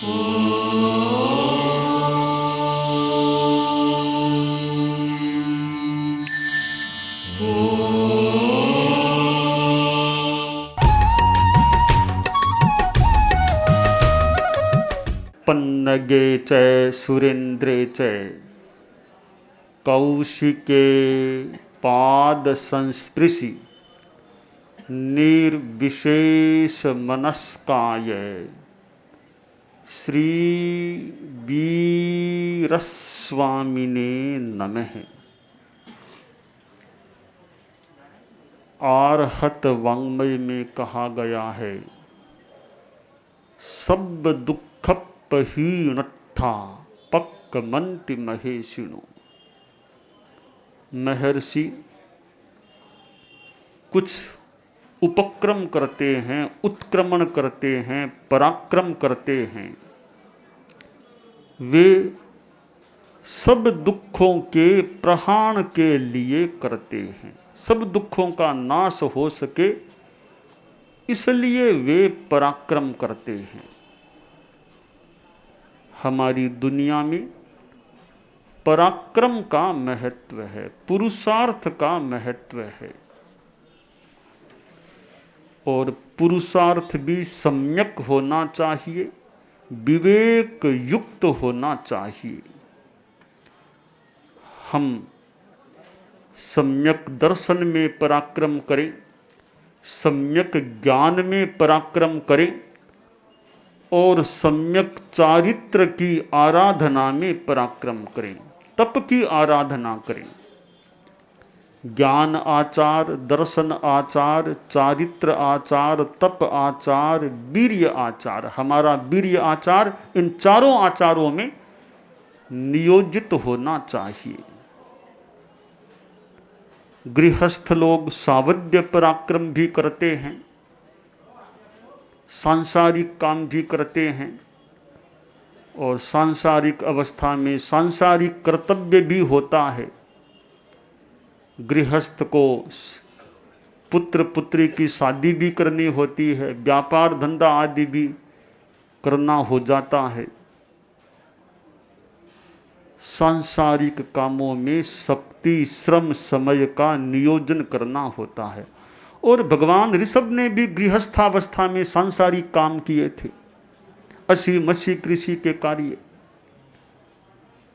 पन्नगे च सुरेन्द्रे च कौशिके पाद संस्पृशि निर्विशेष मनस्काय श्री वीरस्वामिने नमः। आर्हत वाङ्मय में कहा गया है, सब दुख पहीनत्था पक्कमंति महेशिनो। महर्षि कुछ उपक्रम करते हैं, उत्क्रमण करते हैं, पराक्रम करते हैं। वे सब दुखों के प्रहाण के लिए करते हैं, सब दुखों का नाश हो सके इसलिए वे पराक्रम करते हैं। हमारी दुनिया में पराक्रम का महत्व है, पुरुषार्थ का महत्व है, और पुरुषार्थ भी सम्यक होना चाहिए, विवेक युक्त होना चाहिए। हम सम्यक दर्शन में पराक्रम करें, सम्यक ज्ञान में पराक्रम करें और सम्यक चारित्र की आराधना में पराक्रम करें, तप की आराधना करें। ज्ञान आचार, दर्शन आचार, चारित्र आचार, तप आचार, वीर्य आचार। हमारा वीर्य आचार इन चारों आचारों में नियोजित होना चाहिए। गृहस्थ लोग सावध्य पराक्रम भी करते हैं, सांसारिक काम भी करते हैं, और सांसारिक अवस्था में सांसारिक कर्तव्य भी होता है। गृहस्थ को पुत्र पुत्री की शादी भी करनी होती है, व्यापार धंधा आदि भी करना हो जाता है। सांसारिक कामों में शक्ति, श्रम, समय का नियोजन करना होता है। और भगवान ऋषभ ने भी गृहस्थावस्था में सांसारिक काम किए थे, असी मसी कृषि के कार्य।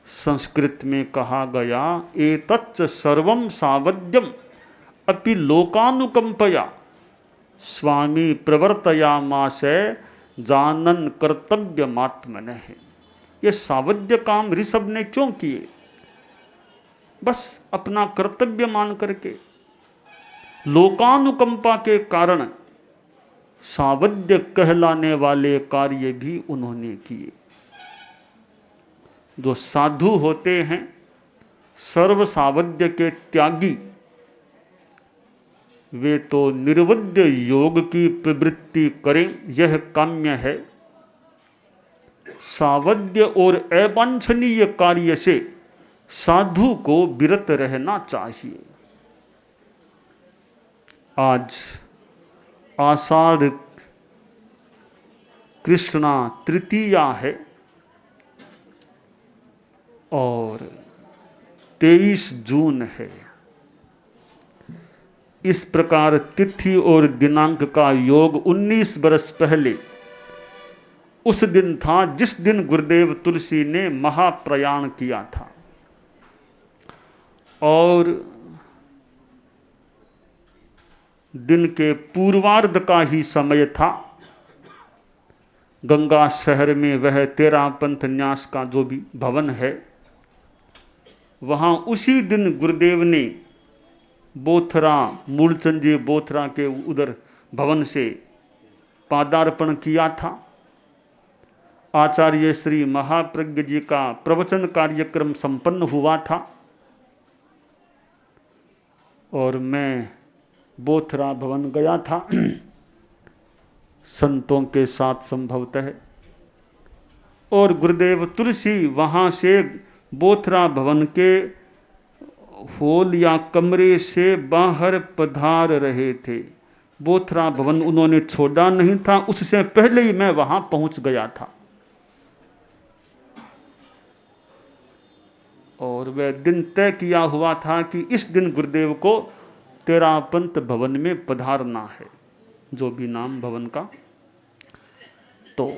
संस्कृत में कहा गया, एतच्च सर्वं सावध्यम अपि लोकानुकंपया स्वामी प्रवर्तयामास जानन कर्तव्यमात्मनः। ये सावध्य काम ऋषभ ने क्यों किए? बस अपना कर्तव्य मान करके, लोकानुकंपा के कारण सावध्य कहलाने वाले कार्य भी उन्होंने किए। जो साधु होते हैं, सर्व सावध्य के त्यागी, वे तो निर्वध्य योग की प्रवृत्ति करें, यह काम्य है। सावध्य और अवांछनीय कार्य से साधु को विरत रहना चाहिए। आज आषाढ़ कृष्णा तृतीया है और 23 जून है। इस प्रकार तिथि और दिनांक का योग 19 बरस पहले उस दिन था जिस दिन गुरुदेव तुलसी ने महाप्रयाण किया था। और दिन के पूर्वार्ध का ही समय था। गंगा शहर में वह 13 पंथ न्यास का जो भी भवन है, वहाँ उसी दिन गुरुदेव ने बोथरा, मूलचंद जी बोथरा के उधर भवन से पादार्पण किया था। आचार्य श्री महाप्रज्ञ जी का प्रवचन कार्यक्रम संपन्न हुआ था और मैं बोथरा भवन गया था संतों के साथ संभवतः, और गुरुदेव तुलसी वहाँ से बोथरा भवन के हॉल या कमरे से बाहर पधार रहे थे। बोथरा भवन उन्होंने छोड़ा नहीं था, उससे पहले ही मैं वहाँ पहुँच गया था। और वह दिन तय किया हुआ था कि इस दिन गुरुदेव को तेरापंथ भवन में पधारना है, जो भी नाम भवन का। तो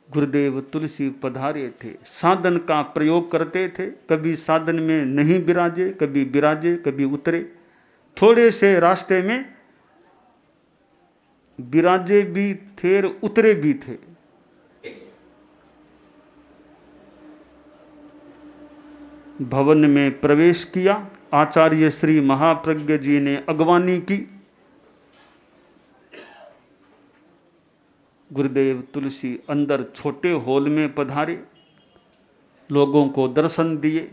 गुरुदेव तुलसी पधारे थे, साधन का प्रयोग करते थे, कभी साधन में नहीं विराजे, कभी विराजे, कभी उतरे, थोड़े से रास्ते में विराजे भी थे, उतरे भी थे। भवन में प्रवेश किया, आचार्य श्री महाप्रज्ञ जी ने अगवानी की। गुरुदेव तुलसी अंदर छोटे हॉल में पधारे, लोगों को दर्शन दिए,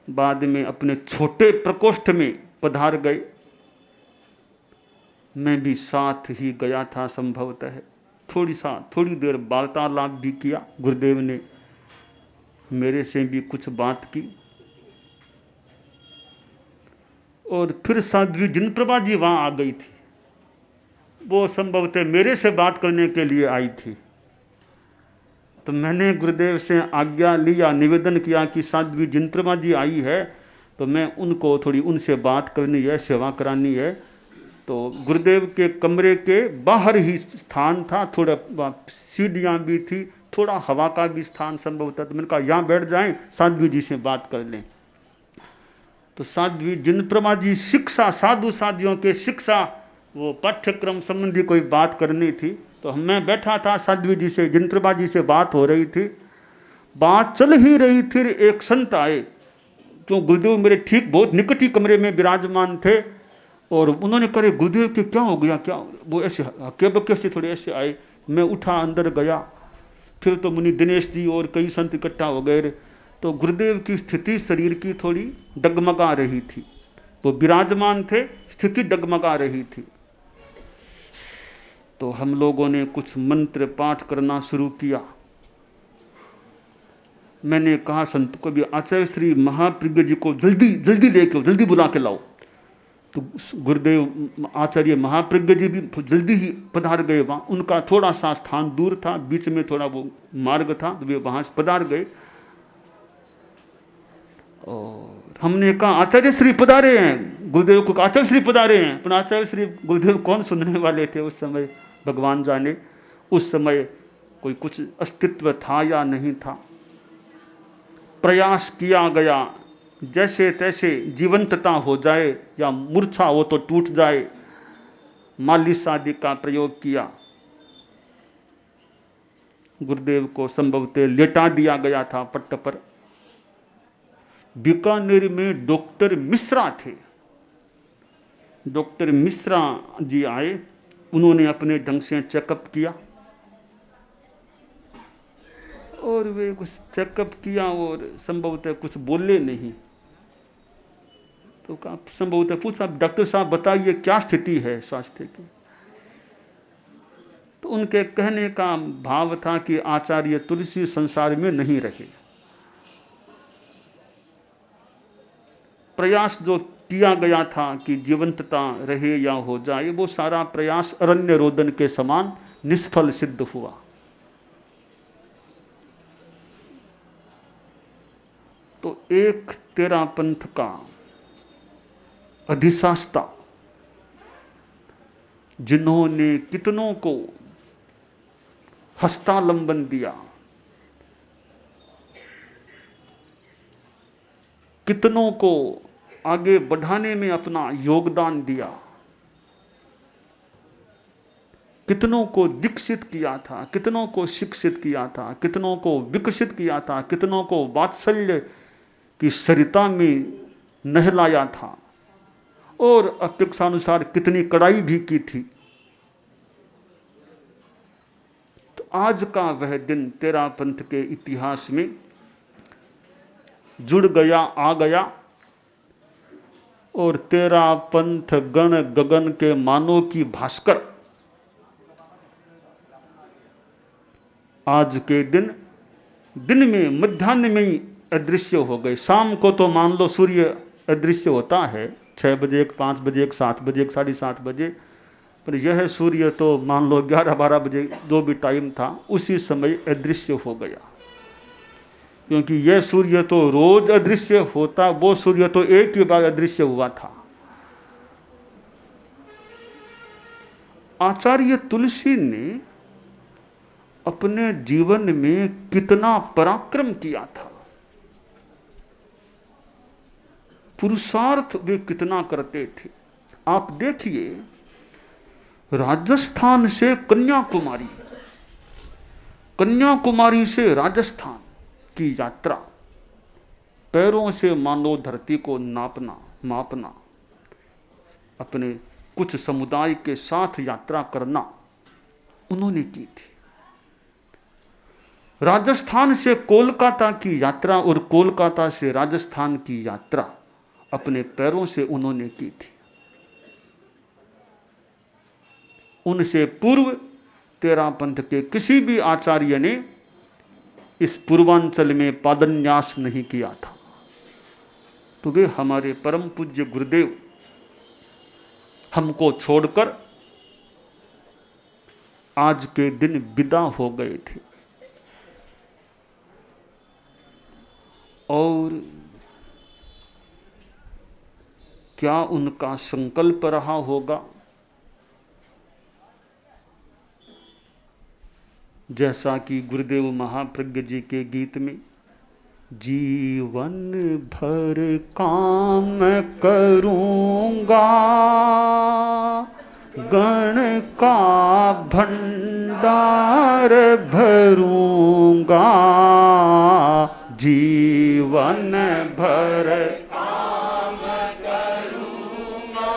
बाद में अपने छोटे प्रकोष्ठ में पधार गए। मैं भी साथ ही गया था संभवतः, थोड़ी देर वार्तालाप भी किया। गुरुदेव ने मेरे से भी कुछ बात की, और फिर साध्वी जिनप्रभा जी वहां आ गई थी। वो संभवतः मेरे से बात करने के लिए आई थी। तो मैंने गुरुदेव से आज्ञा ली या निवेदन किया कि साध्वी जिनप्रभा जी आई है, तो मैं उनको थोड़ी उनसे बात करनी है, सेवा करानी है। तो गुरुदेव के कमरे के बाहर ही स्थान था, थोड़ा सीढ़ियाँ भी थी, थोड़ा हवा का भी स्थान संभवतः। तो मैंने कहा यहाँ बैठ जाएं, साध्वी जी से बात कर लें। तो साध्वी जिनप्रभा जी शिक्षा, साधु साधियों के शिक्षा, वो पाठ्यक्रम संबंधी कोई बात करनी थी। तो मैं बैठा था, साध्वी जी से, जिनप्रभा जी से बात हो रही थी। बात चल ही रही थी, एक संत आए, तो गुरुदेव मेरे ठीक बहुत निकट ही कमरे में विराजमान थे, और उन्होंने कहा गुरुदेव के क्या हो गया, क्या? वो ऐसे हक्के बक्के से थोड़े ऐसे आए। मैं उठा, अंदर गया, फिर तो मुनि दिनेश जी और कई संत इकट्ठा हो गए। तो गुरुदेव की स्थिति शरीर की थोड़ी डगमगा रही थी, वो विराजमान थे, स्थिति डगमगा रही थी। तो हम लोगों ने कुछ मंत्र पाठ करना शुरू किया। मैंने कहा संत को भी, आचार्य श्री महाप्रज्ञ जी को जल्दी जल्दी लेके, जल्दी बुला के लाओ। तो गुरुदेव आचार्य महाप्रज्ञ जी भी जल्दी ही पधार गए वहाँ। उनका थोड़ा सा स्थान दूर था, बीच में थोड़ा वो मार्ग था, तो वे वहाँ से पधार गए। और हमने कहा आचार्य श्री पधारे हैं, गुरुदेव को आचार्य श्री पधारे हैं। पर आचार्य श्री गुरुदेव कौन सुनने वाले थे उस समय, भगवान जाने। उस समय कोई कुछ अस्तित्व था या नहीं था। प्रयास किया गया जैसे तैसे जीवंतता हो जाए, या मूर्छा हो तो टूट जाए, मालिश आदि का प्रयोग किया। गुरुदेव को संभवतः लेटा दिया गया था पट्ट पर। बीकानेर में डॉक्टर मिश्रा थे, डॉक्टर मिश्रा जी आए, उन्होंने अपने ढंग से चेकअप किया, और वे कुछ चेकअप किया और संभवतः कुछ बोले नहीं। तो संभवतः पूछा, डॉक्टर साहब बताइए क्या स्थिति है स्वास्थ्य की? तो उनके कहने का भाव था कि आचार्य तुलसी संसार में नहीं रहे। प्रयास जो किया गया था कि जीवंतता रहे या हो जाए, वो सारा प्रयास अरण्य रोदन के समान निष्फल सिद्ध हुआ। तो एक तेरापंथ का अधिशास्ता, जिन्होंने कितनों को हस्तालंबन दिया, कितनों को आगे बढ़ाने में अपना योगदान दिया, कितनों को दीक्षित किया था, कितनों को शिक्षित किया था, कितनों को विकसित किया था, कितनों को वात्सल्य की सरिता में नहलाया था, और अपेक्षानुसार कितनी कड़ाई भी की थी। तो आज का वह दिन तेरापंथ के इतिहास में जुड़ गया, आ गया, और तेरापंथ गण गगन के मानो की भास्कर आज के दिन में मध्याह्न में ही अदृश्य हो गए। शाम को तो मान लो सूर्य अदृश्य होता है, 6 बजे, 5 बजे, 7 बजे, 7:30 बजे, पर यह सूर्य तो मान लो 11-12 बजे जो भी टाइम था उसी समय अदृश्य हो गया, क्योंकि यह सूर्य तो रोज अदृश्य होता, वो सूर्य तो एक ही बार अदृश्य हुआ था। आचार्य तुलसी ने अपने जीवन में कितना पराक्रम किया था, पुरुषार्थ वे कितना करते थे। आप देखिए, राजस्थान से कन्याकुमारी, कन्याकुमारी से राजस्थान की यात्रा, पैरों से मानो धरती को नापना मापना, अपने कुछ समुदाय के साथ यात्रा करना उन्होंने की थी। राजस्थान से कोलकाता की यात्रा और कोलकाता से राजस्थान की यात्रा अपने पैरों से उन्होंने की थी। उनसे पूर्व तेरापंथ के किसी भी आचार्य ने इस पूर्वांचल में पादन्यास नहीं किया था। तो वे हमारे परम पूज्य गुरुदेव हमको छोड़कर आज के दिन विदा हो गए थे। और क्या उनका संकल्प रहा होगा, जैसा कि गुरुदेव महाप्रज्ञ जी के गीत में, जीवन भर काम करूंगा, गण का भंडार भरूंगा, जीवन भर काम करूंगा,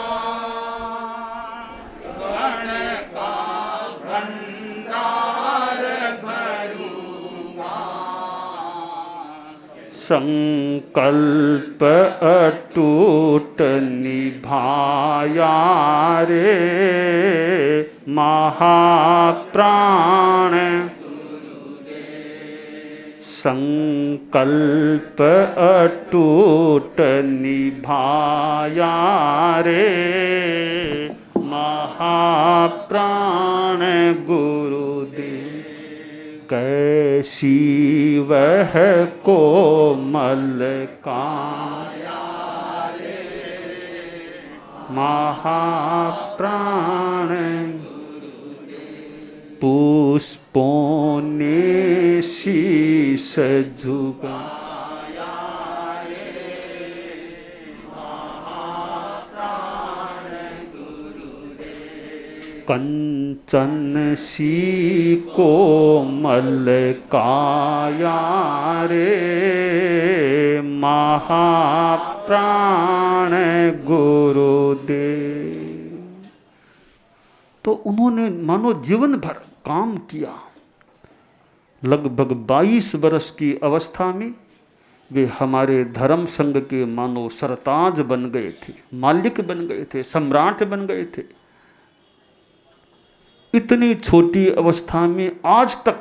गण का भंडार भरूंगा, संकल्प अटूट निभाया रे महाप्राण, संकल्प अटूट निभाया रे महाप्राण गुरुदेव, कैसी वह कोमल काया रे महाप्राण, पुष्पों ने शीश झुकाया रे महाप्राण गुरुदेव, कंचन सी कोमल काया रे महाप्राण गुरुदेव। तो उन्होंने मानो जीवन भर काम किया। लगभग 22 वर्ष की अवस्था में वे हमारे धर्म संघ के मानो सरताज बन गए थे, मालिक बन गए थे, सम्राट बन गए थे। इतनी छोटी अवस्था में आज तक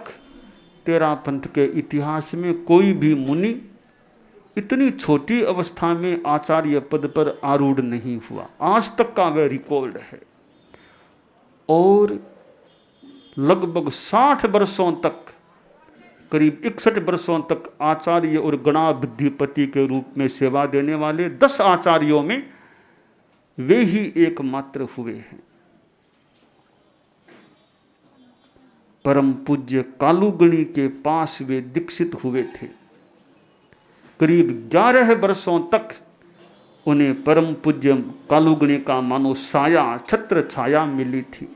तेरापंथ के इतिहास में कोई भी मुनि इतनी छोटी अवस्था में आचार्य पद पर आरूढ़ नहीं हुआ, आज तक का वह रिकॉर्ड है। और लगभग 60 वर्षों तक, करीब 61 वर्षों तक आचार्य और गणाधिपति के रूप में सेवा देने वाले 10 आचार्यों में वे ही एकमात्र हुए हैं। परम पूज्य कालूगणी के पास वे दीक्षित हुए थे। करीब 11 वर्षों तक उन्हें परम पूज्य कालूगणी का मानो साया, छत्र छाया मिली थी।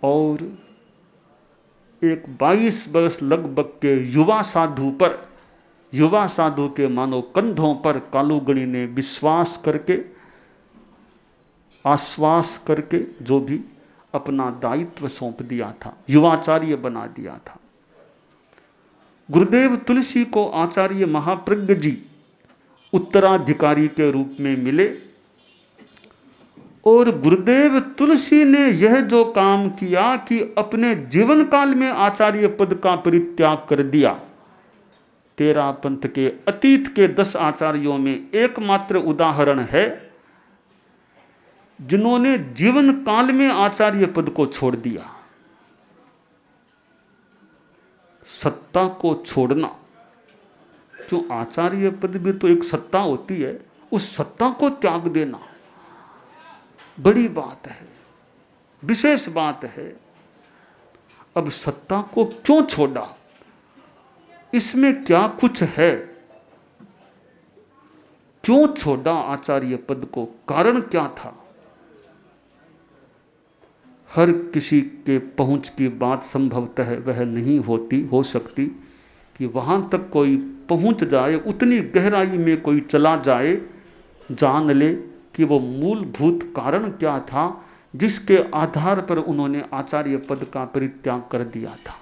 और एक 22 वर्ष लगभग के युवा साधु पर, युवा साधु के मानो कंधों पर कालूगणी ने विश्वास करके, आश्वास करके जो भी अपना दायित्व सौंप दिया था, युवाचार्य बना दिया था। गुरुदेव तुलसी को आचार्य महाप्रज्ञ जी उत्तराधिकारी के रूप में मिले। और गुरुदेव तुलसी ने यह जो काम किया कि अपने जीवन काल में आचार्य पद का परित्याग कर दिया। तेरापंथ के अतीत के 10 आचार्यों में एकमात्र उदाहरण है जिन्होंने जीवन काल में आचार्य पद को छोड़ दिया। सत्ता को छोड़ना, क्यों, आचार्य पद भी तो एक सत्ता होती है, उस सत्ता को त्याग देना बड़ी बात है, विशेष बात है। अब सत्ता को क्यों छोड़ा, इसमें क्या कुछ है, क्यों छोड़ा आचार्य पद को, कारण क्या था? हर किसी के पहुंच की बात संभवतः वह नहीं हो सकती कि वहां तक कोई पहुंच जाए, उतनी गहराई में कोई चला जाए, जान ले कि वो मूलभूत कारण क्या था जिसके आधार पर उन्होंने आचार्य पद का परित्याग कर दिया था।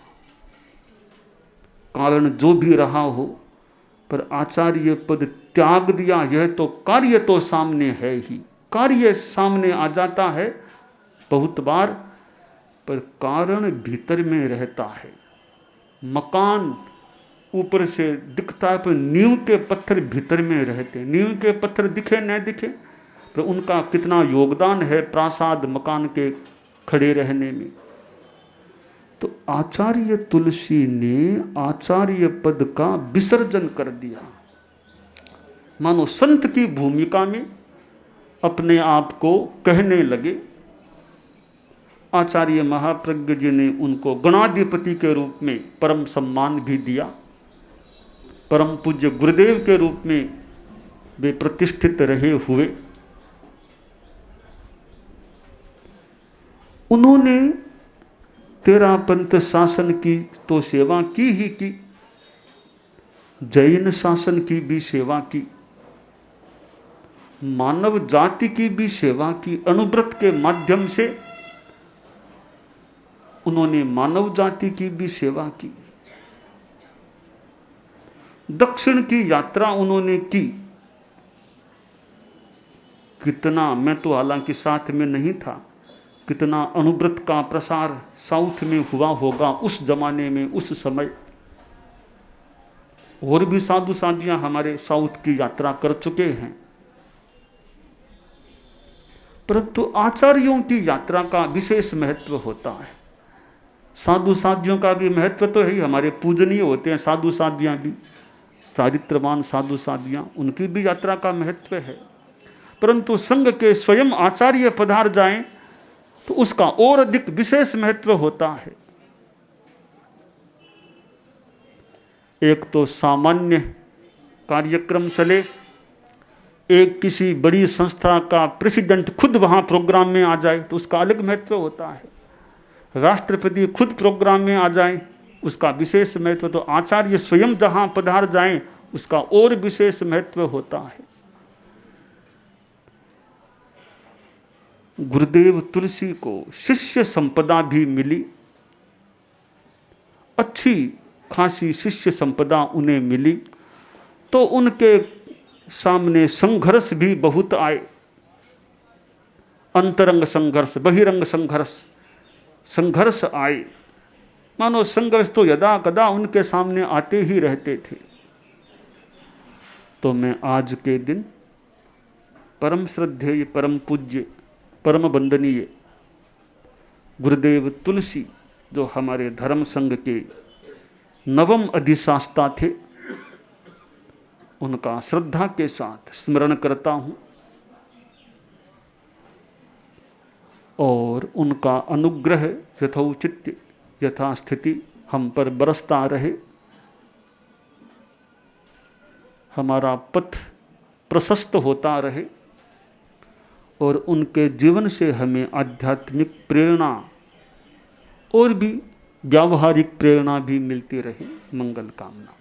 कारण जो भी रहा हो, पर आचार्य पद त्याग दिया, यह तो कार्य तो सामने है ही, कार्य सामने आ जाता है बहुत बार, पर कारण भीतर में रहता है। मकान ऊपर से दिखता है, पर नींव के पत्थर भीतर में रहते। नींव के पत्थर दिखे न दिखे, पर उनका कितना योगदान है प्रासाद मकान के खड़े रहने में। तो आचार्य तुलसी ने आचार्य पद का विसर्जन कर दिया, मानो संत की भूमिका में अपने आप को कहने लगे। आचार्य महाप्रज्ञ जी ने उनको गणाधिपति के रूप में परम सम्मान भी दिया, परम पूज्य गुरुदेव के रूप में वे प्रतिष्ठित रहे हुए। उन्होंने तेरा पंथ शासन की तो सेवा की ही की, जैन शासन की भी सेवा की, मानव जाति की भी सेवा की। अनुव्रत के माध्यम से उन्होंने मानव जाति की भी सेवा की। दक्षिण की यात्रा उन्होंने की। कितना, मैं तो हालांकि साथ में नहीं था, कितना अनुव्रत का प्रसार साउथ में हुआ होगा उस जमाने में, उस समय। और भी साधु साधियां हमारे साउथ की यात्रा कर चुके हैं, परंतु आचार्यों की यात्रा का विशेष महत्व होता है। साधु साधियों का भी महत्व तो है ही, हमारे पूजनीय होते हैं साधु साधियां भी, चारित्रवान साधु साधियां, उनकी भी यात्रा का महत्व है। परंतु संघ के स्वयं आचार्य पधार जाएं तो उसका और अधिक विशेष महत्व होता है। एक तो सामान्य कार्यक्रम चले, एक किसी बड़ी संस्था का प्रेसिडेंट खुद वहां प्रोग्राम में आ जाए तो उसका अलग महत्व होता है। राष्ट्रपति खुद प्रोग्राम में आ जाए उसका विशेष महत्व, तो आचार्य स्वयं जहां पधार जाएं उसका और विशेष महत्व होता है। गुरुदेव तुलसी को शिष्य संपदा भी मिली, अच्छी खासी शिष्य संपदा उन्हें मिली, तो उनके सामने संघर्ष भी बहुत आए। अंतरंग संघर्ष, बहिरंग संघर्ष आए। मानो संघर्ष तो यदा कदा उनके सामने आते ही रहते थे। तो मैं आज के दिन परम श्रद्धेय, परम पूज्य, परम वंदनीय गुरुदेव तुलसी, जो हमारे धर्म संघ के नवम अधिशास्ता थे, उनका श्रद्धा के साथ स्मरण करता हूं और उनका अनुग्रह यथोचित यथास्थिति हम पर बरसता रहे। हमारा पथ प्रशस्त होता रहे और उनके जीवन से हमें आध्यात्मिक प्रेरणा और भी व्यावहारिक प्रेरणा भी मिलती रहे। मंगल कामना।